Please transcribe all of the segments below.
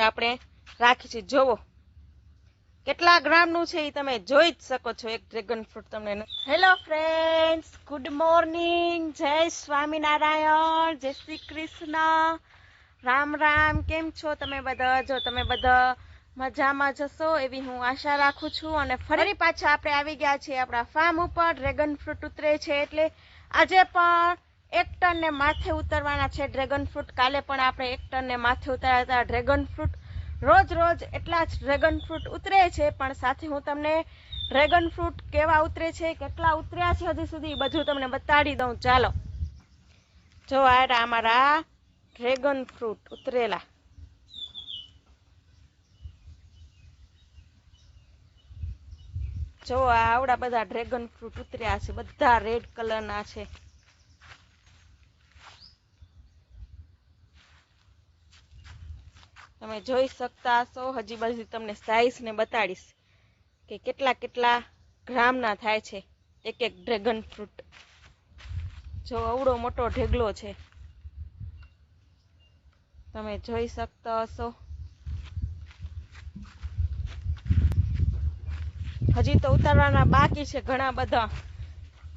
આપણે રાખી છે। જોવો કેટલા ગ્રામનું છે એ તમે જોઈ જ શકો છો એક ડ્રેગન ફ્રૂટ તમને। હેલો ફ્રેન્ડ્સ, ગુડ મોર્નિંગ, જય સ્વામિનારાયણ, જય શ્રી કૃષ્ણ, રામ રામ। કેમ છો તમે બધા? જો તમે બધા મજામાં જશો એવી હું આશા રાખું છું। અને ફરી પાછા આપણે આવી ગયા છીએ આપણા ફાર્મ ઉપર। ડ્રેગન ફ્રૂટ ઉતરે છે એટલે આજે પણ 1 ટન ને માથે ઉતરવાના છે ડ્રેગન ફ્રૂટ। કાલે પણ આપણે 1 ટન ને માથે ઉતાર્યા હતા ડ્રેગન ફ્રૂટ। રોજ રોજ એટલા જ ડ્રેગન ફ્રૂટ ઉતરે છે, પણ સાથે હું તમને ડ્રેગન ફ્રૂટ કેવા ઉતરે છે, કેટલા ઉતર્યા છે હજી સુધી, બધું તમને બતાડી દઉં। ચાલો જો આ અમારા ડ્રેગન ફ્રૂટ ઉતરેલા। જો આવડા બધા ડ્રેગન ફ્રૂટ ઉતર્યા છે, બધા રેડ કલરના છે। તમે જોઈ શકતા હશો। હજી બધી તમને સાઈઝ ને બતાડીશ કે કેટલા કેટલા ગ્રામના થાય છે એક એક ડ્રેગન ફ્રૂટ। જો અવડો મોટો ઢેગલો છે, તમે જોઈ શકતા હશો। હજી તો ઉતારવાના બાકી છે ઘણા બધા।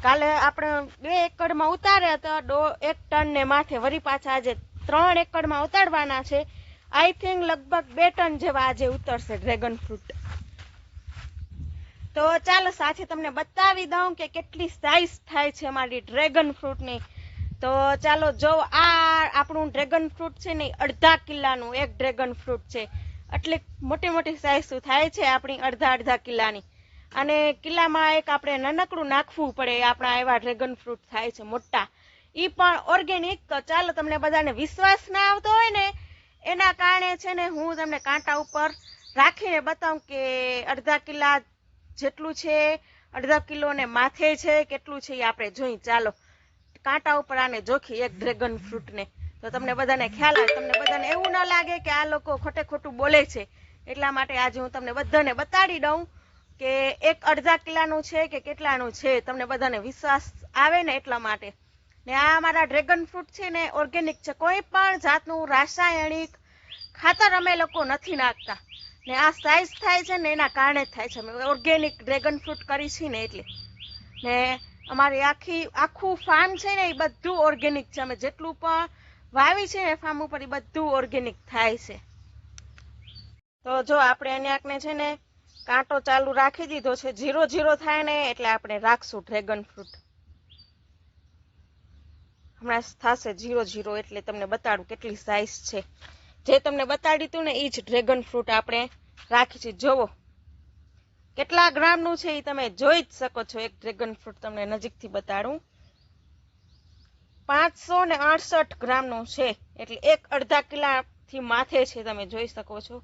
કાલે આપણે 2 એકડમાં ઉતાર્યા હતા 1 ટન ને માથે, વળી પાછા આજે 3 એકડમાં ઉતારવાના છે। આઈ થિંક લગભગ 2 ટન જેવા આજે ઉતરશે ડ્રેગન ફ્રૂટ। તો ચાલો સાથે તમને બતાવી દઉં કે કેટલી સાઈઝ થાય છે અમારી ડ્રેગન ફ્રૂટની। તો ચાલો જો આ આપણું ડ્રેગન ફ્રૂટ છે ને, અડધા કિલ્લાનું એક ડ્રેગન ફ્રૂટ છે। એટલે મોટી મોટી સાઈઝ થાય છે આપણી, અડધા કિલ્લાની। અને કિલ્લામાં એક આપણે નાનકડું નાખવું પડે, આપણા એવા ડ્રેગન ફ્રૂટ થાય છે મોટા, ઈ પણ ઓર્ગેનિક। તો ચાલો તમને બધાને વિશ્વાસ ના આવતો હોય ને એના કારણે છે ને હું તમને કાંટા ઉપર રાખીને બતાવું કે અડધા કિલ્લા જેટલું છે, અડધા કિલો ને માથે છે કેટલું છે એ આપણે જોઈ। ચાલો કાંટા ઉપર આને જોખી એક ડ્રેગન ફ્રૂટ ને, તો તમને બધાને ખ્યાલ આવે, તમને બધાને એવું ના લાગે કે આ લોકો ખોટે ખોટું બોલે છે। એટલા માટે આજે હું તમને બધાને બતાડી દઉં કે એક અડધા કિલ્લાનું છે કે કેટલાનું છે, તમને બધાને વિશ્વાસ આવે ને એટલા માટે। ને આ અમારા ડ્રેગન ફ્રૂટ છે ને ઓર્ગેનિક છે, કોઈ પણ જાતનું રાસાયણિક ખાતર અમે લોકો નથી નાખતા। ને આ સાઈઝ થાય છે ને એના કારણે જ થાય છે, અમે ઓર્ગેનિક ડ્રેગન ફ્રૂટ કરી છે ને એટલે। ને અમારી આખું ફાર્મ છે ને એ બધું ઓર્ગેનિક છે। અમે જેટલું પણ વાવી છે ને ફાર્મ ઉપર એ બધું ઓર્ગેનિક થાય છે। તો જો આપણે અહીંયાને છે ને કાંટો ચાલુ રાખી દીધો છે, 0 થાય ને એટલે આપણે રાખશું ડ્રેગન ફ્રૂટ। હમણાં થશે 0 એટલે તમને બતાડું કેટલી સાઈઝ છે। જે તમને બતાડ્યું હતું ને એ જ ડ્રેગન ફ્રૂટ આપણે રાખી છે। જોવો કેટલા ગ્રામનું છે એ તમે જોઈ જ શકો છો। એક ડ્રેગન ફ્રૂટ તમને નજીકથી બતાડું, 568 ગ્રામનું છે, એટલે એક અડધા કિલ્લાથી માથે છે, તમે જોઈ શકો છો।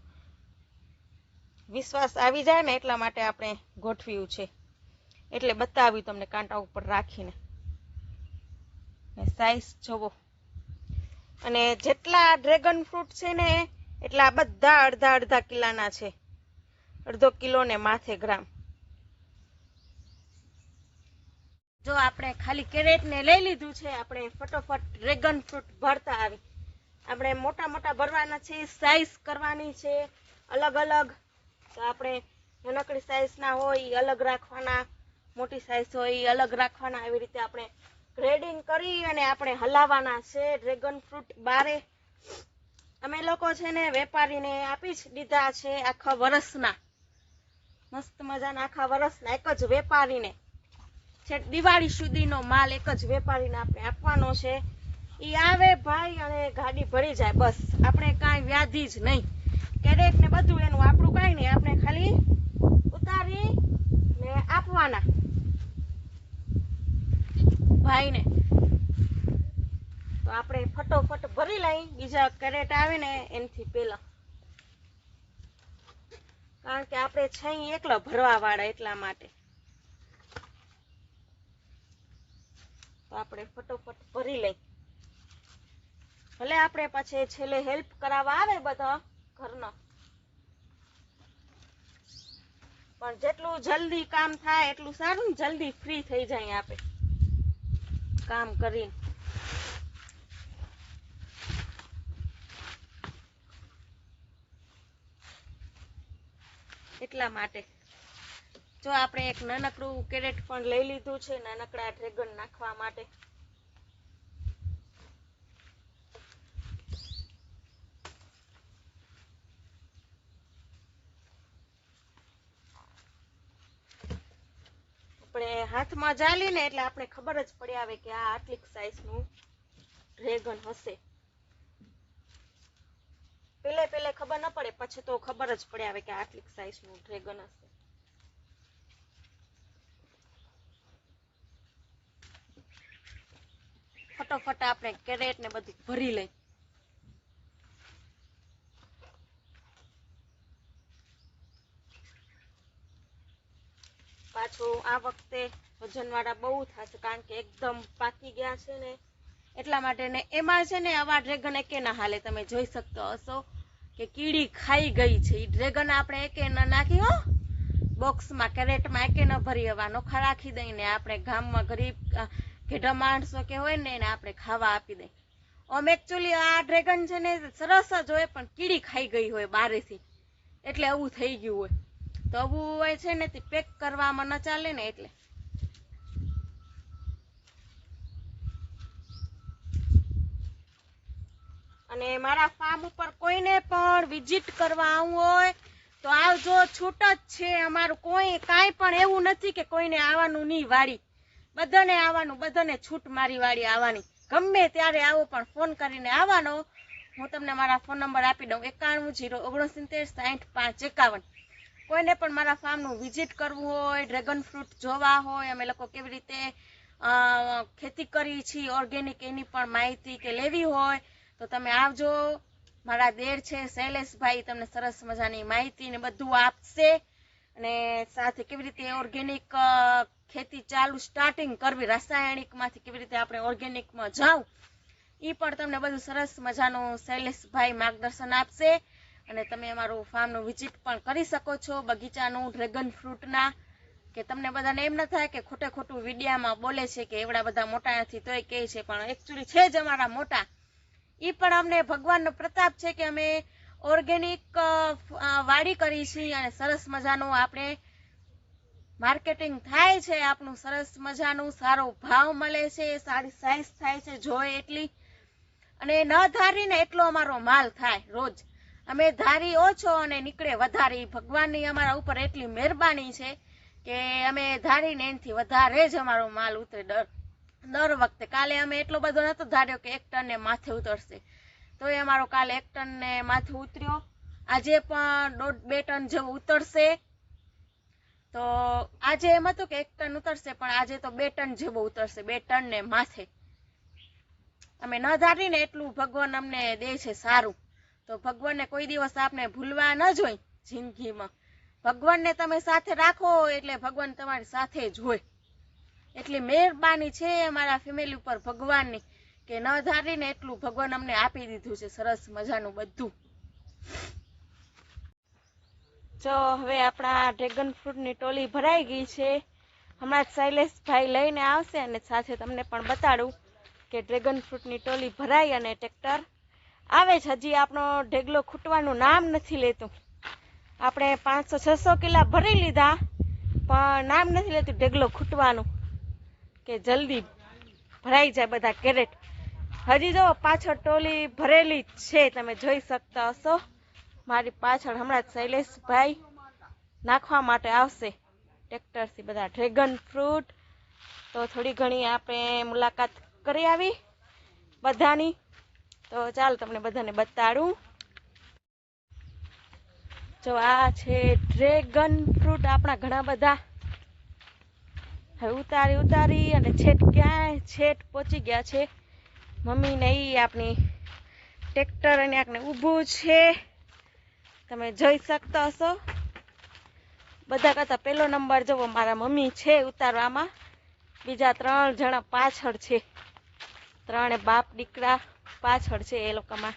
વિશ્વાસ આવી જાય ને એટલા માટે આપણે ગોઠવ્યું છે, એટલે બતાવ્યું તમને કાંટા ઉપર રાખીને। સાઈઝ જોવો, અને જેટલા ડ્રેગન ફ્રૂટ છે ને એટલા બધા અડધા કિલ્લાના છે, અડધો કિલો ને માથે ગ્રામ। જો આપણે ખાલી કેરેટ ને લઈ લીધું છે, આપણે ફટોફટ ડ્રેગન ફ્રૂટ ભરતા આવી। આપણે મોટા મોટા ભરવાના છે, સાઈઝ કરવાની છે અલગ અલગ। તો આપણે નાનકડી સાઈઝ ના હોય એ અલગ રાખવાના, મોટી સાઈઝ હોય એ અલગ રાખવાના, એવી રીતે આપણે ગ્રેડિંગ કરી અને આપણે હલાવવાના છે ડ્રેગન ફ્રૂટ બારે। અમે લોકો છે ને વેપારીને આપી જ દીધા છે આખા વર્ષના, મસ્ત મજાના આખા વર્ષના એક જ વેપારીને, છે દિવાળી સુધીનો માલ એક જ વેપારીને આપણે આપવાનો છે। ઈ આવે ભાઈ અને ગાડી ભરી જાય, બસ આપણે કાંઈ વ્યાધિ જ નહીં। કેરેટ ને બધું એનું આપણું કાંઈ નહીં, આપણે ખાલી ઉતારી ને આપવાના ભાઈને। તો આપણે ફટોફટ ભરી લઈ, બીજા કેરેટ આવે ને એનાથી પેલા, કારણ કે આપણે છે એકલા ભરવા વાળા એટલા માટે। તો આપણે ફટોફટ ભરી લઈ, ભલે આપણે પછી છેલ્લે હેલ્પ કરાવવા આવે બધા ઘરના, પણ જેટલું જલ્દી કામ થાય એટલું સારું ને, જલ્દી ફ્રી થઈ જાય આપણે કામ કરીને। એટલા માટે જો આપણે એક નાનકડું કેરેટ પણ લઈ લીધું છે નાનકડા ડ્રેગન નાખવા માટે. આપણે હાથમાં જાલીને એટલે આપણે ખબર જ પડી આવે કે આ આટલી સાઈઝનું ડ્રેગન હશે. પેલે ખબર ન પડે, પછી તો ખબર જ પડે આવે કે આટલી સાઈઝનું ડ્રેગન હશે. ફટોફટ આપણે કેરેટ ને બધું ભરી લઈ. પાછું આ વખતે વજનવાળા બહુ થશે કારણ કે એકદમ પાકી ગયા છે ને એટલા માટે. ને એમાં છે ને આવા ડ્રેગન એકે ના હાલે. તમે જોઈ શકતો હશો કે કીડી ખાઈ ગઈ છે. એ ડ્રેગન આપણે એકે ન નાખી હો બોક્સમાં, કેરેટમાં એકે ન ભરી હવા નોખા રાખી દઈને આપણે ગામમાં ગરીબ ઘેઢા માણસો કે હોય ને એને આપણે ખાવા આપી દઈ. આમ એકચ્યુઅલી આ ડ્રેગન છે ને સરસ જ હોય પણ કીડી ખાઈ ગઈ હોય બારેથી, એટલે આવું થઈ ગયું હોય. તો આવું હોય છે ને તે પેક કરવામાં ન ચાલે ને એટલે. અને મારા ફાર્મ ઉપર કોઈને પણ વિઝિટ કરવા આવવું હોય તો આવજો, છૂટ જ છે અમારું. કોઈ કાંઈ પણ એવું નથી કે કોઈને આવવાનું નહીં વાડી. બધાને આવવાનું, બધાને છૂટ મારી વાડી આવવાની. ગમે ત્યારે આવો પણ ફોન કરીને આવવાનો. હું તમને મારા ફોન નંબર આપી દઉં 9109696551. કોઈને પણ મારા ફાર્મનું વિઝિટ કરવું હોય, ડ્રેગન ફ્રૂટ જોવા હોય, અમે લોકો કેવી રીતે ખેતી કરી છીએ ઓર્ગેનિક એની પણ માહિતી કે લેવી હોય તો તમે આવજો. મારા દેર છે શૈલેષભાઈ તમને સરસ મજાની માહિતી ને બધું આપશે. અને સાથે કેવી રીતે ઓર્ગેનિક ખેતી ચાલુ સ્ટાર્ટિંગ કરવી, રાસાયણિકમાંથી કેવી રીતે આપણે ઓર્ગેનિકમાં જાઉં એ પણ તમને બધું સરસ મજાનું શૈલેષભાઈ માર્ગદર્શન આપશે. અને તમે અમારું ફાર્મનું વિઝિટ પણ કરી શકો છો બગીચાનું ડ્રેગન ફ્રૂટના. કે તમને બધાને એમ ન થાય કે ખોટું વિડીયામાં બોલે છે કે એવડા બધા મોટા નથી તોય કહે છે, પણ એકચ્યુઅલી છે જ અમારા મોટા. એ પણ અમને ભગવાનનો પ્રતાપ છે કે અમે ઓર્ગેનિક વાડી કરી છીએ અને સરસ મજાનું આપણે માર્કેટિંગ થાય છે. આપણું સરસ મજાનું સારો ભાવ મળે છે, સારી સાઈઝ થાય છે જોઈએ એટલી. અને ન ધારીને એટલો અમારો માલ થાય રોજ. અમે ધારી ઓછો અને નીકળે વધારે. ભગવાનની અમારા ઉપર એટલી મહેરબાની છે કે અમે ધારીને એનાથી વધારે જ અમારો માલ ઉતરે દર વખતે. કાલે અમે એટલો બધો નતો ધાર્યો કે 1 ટન ને માથે ઉતરશે, તો એ અમારો કાલે 1 ટન ને માથે ઉતર્યો. આજે પણ 1.5-2 ટન જેવું ઉતરશે. તો આજે એમ હતું કે 1 ટન ઉતરશે પણ આજે તો 2 ટન જેવો ઉતરશે, 2 ટન ને માથે. અમે ન ધારીને એટલું ભગવાન અમને દે છે સારું. તો ભગવાનને કોઈ દિવસ આપણે ભૂલવા ન જોઈ જિંદગીમાં. ભગવાનને તમે સાથે રાખો એટલે ભગવાન તમારી સાથે જ હોય. એટલી મહેરબાની છે અમારા ફેમિલી ઉપર ભગવાનની કે ન ધારીને એટલું ભગવાન અમને આપી દીધું છે સરસ મજાનું બધું. જો હવે આપણા ડ્રેગન ફ્રૂટની ટોલી ભરાઈ ગઈ છે. હમણાં જ શૈલેષભાઈ લઈને આવશે અને સાથે તમને પણ બતાડું કે ડ્રેગન ફ્રૂટની ટોલી ભરાઈ અને ટ્રેક્ટર આવે છે. હજી આપણો ઢેગલો ખૂટવાનું નામ નથી લેતું. આપણે 500-600 કિલા ભરી લીધા પણ નામ નથી લેતું ઢેગલો ખૂટવાનું કે જલ્દી ભરાઈ જાય બધા કેરેટ. હજી જો પાછળ ટોલી ભરેલી જ છે, તમે જોઈ શકતા હશો. મારી પાછળ હમણાં જ શૈલેષભાઈ નાખવા માટે આવશે ટ્રેક્ટરથી બધા ડ્રેગન ફ્રૂટ. તો થોડી ઘણી આપણે મુલાકાત કરી આવી બધાની. તો ચાલો તમને બધાને બતાડું. જો આ છે ડ્રેગન ફ્રૂટ આપણા ઘણા બધા. હવે ઉતારી અને છેટ પહોંચી ગયા છે. મમ્મી ને ઈ આપણી ટ્રેક્ટર અને આપણે ઊભું છે, તમે જોઈ શકતા હશો. બધા કરતા પહેલો નંબર જવો મારા મમ્મી છે ઉતારવામાં. બીજા 3 જણા પાછળ છે. 3 બાપ દીકરા પાછળ છે. એ લોકોમાં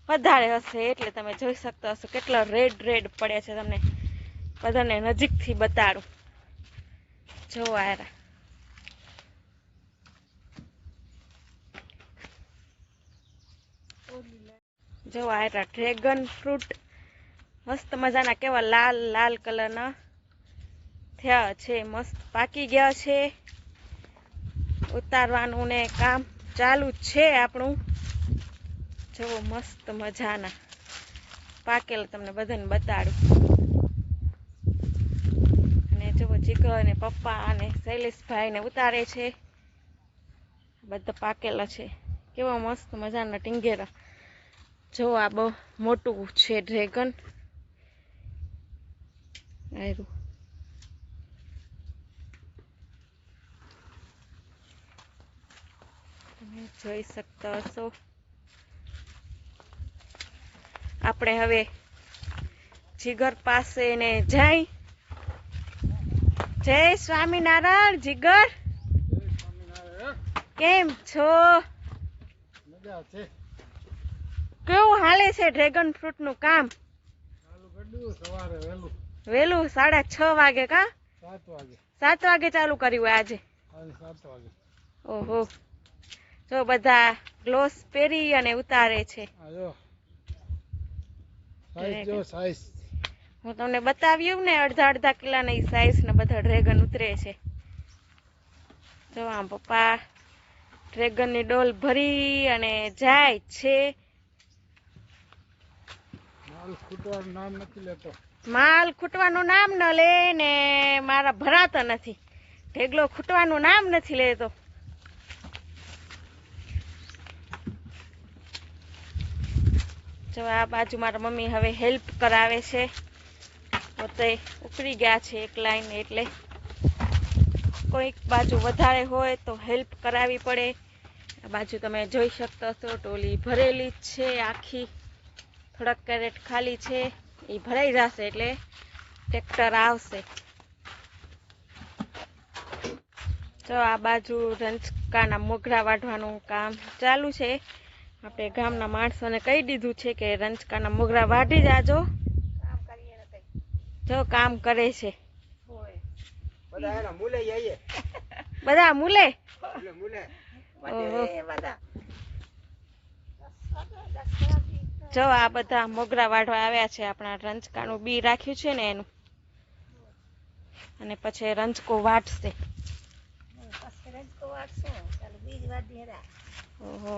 વધારે હશે એટલે તમે જોઈ શકતા હશો કેટલા રેડ પડ્યા છે. તમને બધાને નજીકથી બતાડું. જો આયરા ડ્રેગન ફ્રૂટ મસ્ત મજાના કેવા લાલ લાલ કલરના થયા છે, મસ્ત પાકી ગયા છે. ઉતારવાનું ને કામ ચાલુ છે આપણું. જો મસ્ત મજાના પાકેલ તમને બધાને બતાડું. અને જો જીગર ને પપ્પા અને શૈલેષભાઈ ને ઉતારે છે. બધા પાકેલા છે, કેવા મસ્ત મજાના ટીંગેરા. જો આ બહુ મોટું છે ડ્રેગન. તમે જોઈ શકતા હશો. આપણે હવે જીગર પાસે ને જઈ. જય સ્વામિનારાયણ. જીગર કેમ છો? કેવું હાલે છે ડ્રેગન ફ્રૂટ નું કામ? વેલું 6:30 વાગે કા 7 વાગે ચાલુ કર્યું હોય આજે. ઓહો, જો બધા ગ્લોવ્સ પહેરી અને ઉતારે છે. હું તમને બતાવ્યું ને અડધા કિલ્લાની સાઈઝ ને બધા ડ્રેગન ઉતરે છે. જો આમ પપ્પા ડ્રેગન ની ડોલ ભરી અને જાય છે. માલ ખૂટવાનું નામ ન લે ને મારા ભરાતા નથી. ઢેગલો ખૂટવાનું નામ નથી લેતો. જો આ બાજુ મારા મમ્મી હવે હેલ્પ કરાવે છે. પોતે ઉકળી ગયા છે એક લાઈન, એટલે કોઈક બાજુ વધારે હોય તો હેલ્પ કરાવી પડે. આ બાજુ તમે જોઈ શકતા છો ટોલી ભરેલી જ છે આખી. થોડાક કેરેટ ખાલી છે, એ ભરાઈ જશે એટલે ટ્રેક્ટર આવશે. તો આ બાજુ રંચકાના મોગરા વાઢવાનું કામ ચાલુ છે. આપણે ગામના માણસોને કહી દીધું છે કે રંચકાના મોગરા વાઢી જાજો. જો કામ કરે છે બધા મૂલે. જો આ બધા મોગરા વાઢવા આવ્યા છે. આપણા રંચકાનું બી રાખ્યું છે ને એનું, અને પછી રંચકો વાટશે. ઓહો,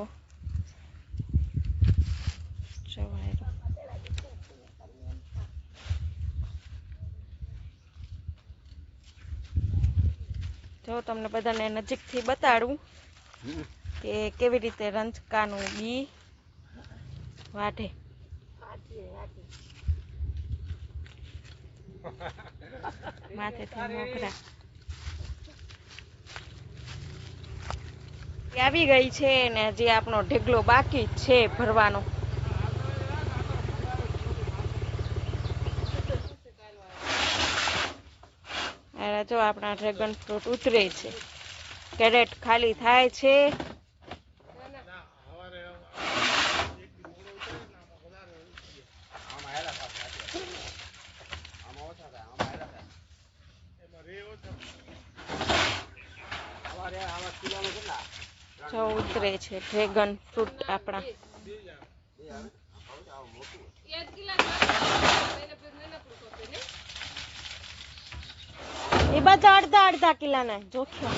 જો તમને બધાને નજીકથી બતાડું કે કેવી રીતે રંચકાનું બી વાઢે. માથેથી મોગરા આવી ગઈ છે ને હજી આપણો ઢેગલો બાકી છે ભરવાનો. જો આપણા ડ્રેગન ફ્રૂટ ઉતરે છે, કેરેટ ખાલી થાય છે. જો ઉતરે છે ડ્રેગન ફ્રૂટ આપણા. એ બધા અડધા કિલ્લાના જોખ્યા.